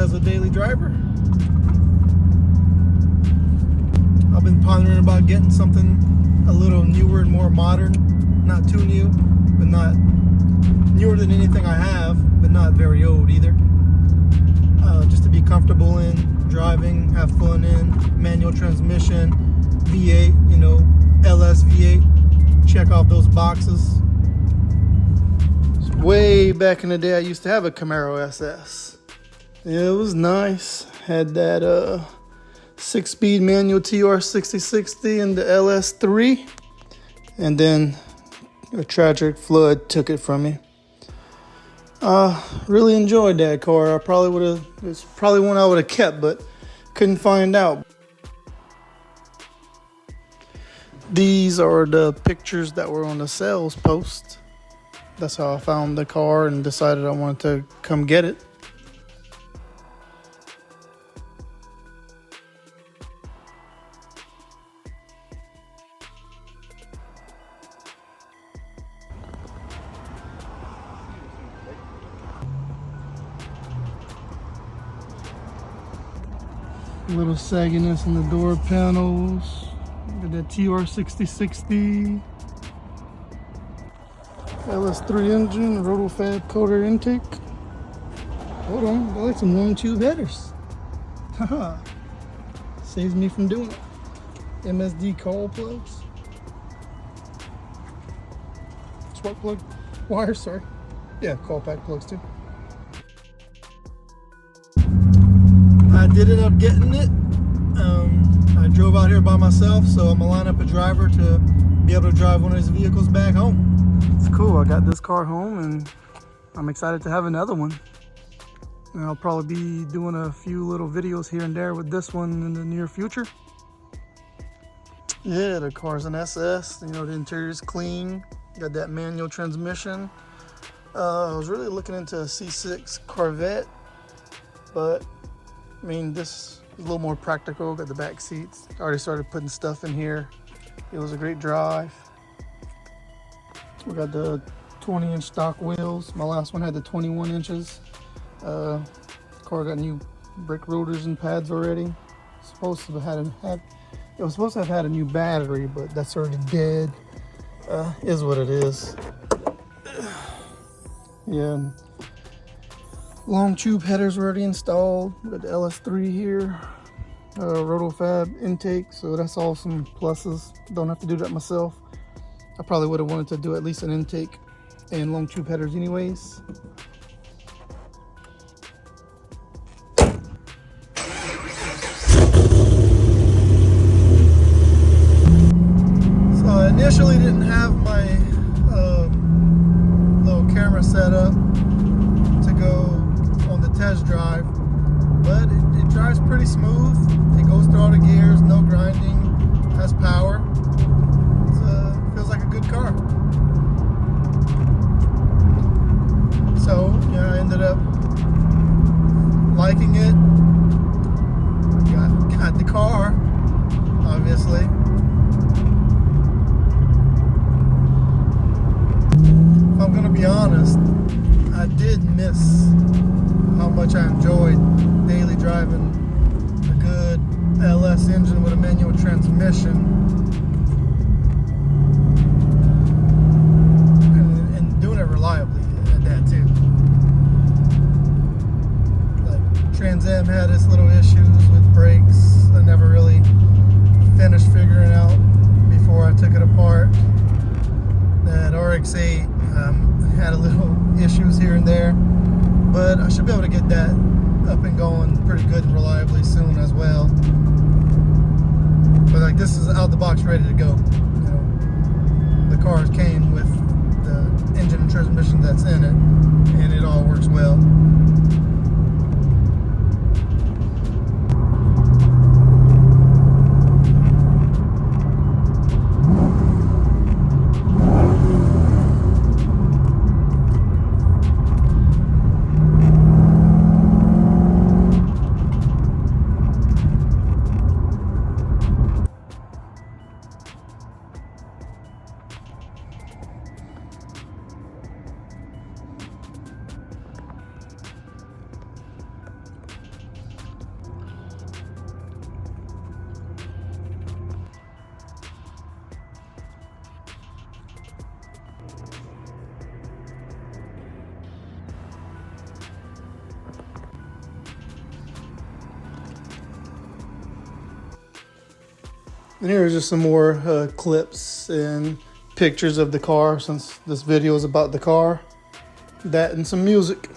as a daily driver. I've been pondering about getting something a little newer and more modern. Not too new, but not newer than anything I have, but not very old either. Just to be comfortable in driving, have fun in, manual transmission, V8, you know, LS V8, check off those boxes. Way back in the day, I used to have a Camaro SS. Yeah, it was nice. Had that 6-speed manual TR6060 and the LS3, and then a tragic flood took it from me. Really enjoyed that car. It's probably one I would have kept, but couldn't find out. These are the pictures that were on the sales post. That's how I found the car and decided I wanted to come get it. A little sagginess in the door panels. Look at that TR6060. LS3 engine, rotofab coater intake. Hold on, I like some long tube headers. Haha. Saves me from doing it. MSD coil plugs. Spark plug wires, sorry. Yeah, coil pack plugs too. I did end up getting it. I drove out here by myself, so I'm gonna line up a driver to be able to drive one of these vehicles back home. It's cool. I got this car home and I'm excited to have another one. And I'll probably be doing a few little videos here and there with this one in the near future. Yeah, the car's an SS. You know, the interior's clean. Got that manual transmission. I was really looking into a C6 Corvette, but I mean, this is a little more practical. Got the back seats. Already started putting stuff in here. It was a great drive. We got the 20-inch stock wheels. My last one had the 21 inches. Car got new brake rotors and pads already. It was supposed to have had a new battery, but that's already dead. Is what it is. Yeah. Long tube headers already installed. We got the LS3 here. Rotofab intake, so that's all some pluses. Don't have to do that myself. I probably would have wanted to do at least an intake and long tube headers anyways. So I initially didn't have my little camera set up to go on the test drive, but it drives pretty smooth. It goes through all the gears, no grinding, has power. Feels like a good car. So yeah, I ended up liking it. Got the car, obviously. If I'm gonna be honest, I did miss how much I enjoyed daily driving a good LS engine with a manual transmission. And doing it reliably at that too. Like Trans Am had its little issues with brakes. I never really finished figuring out before I took it apart. That RX-8 had a little issues here and there, but I should be able to get that up and going pretty good and reliably soon as well. But like, this is out the box ready to go. You know, the car came with the engine and transmission that's in it, and it all works well. And here are just some more clips and pictures of the car, since this video is about the car. That and some music.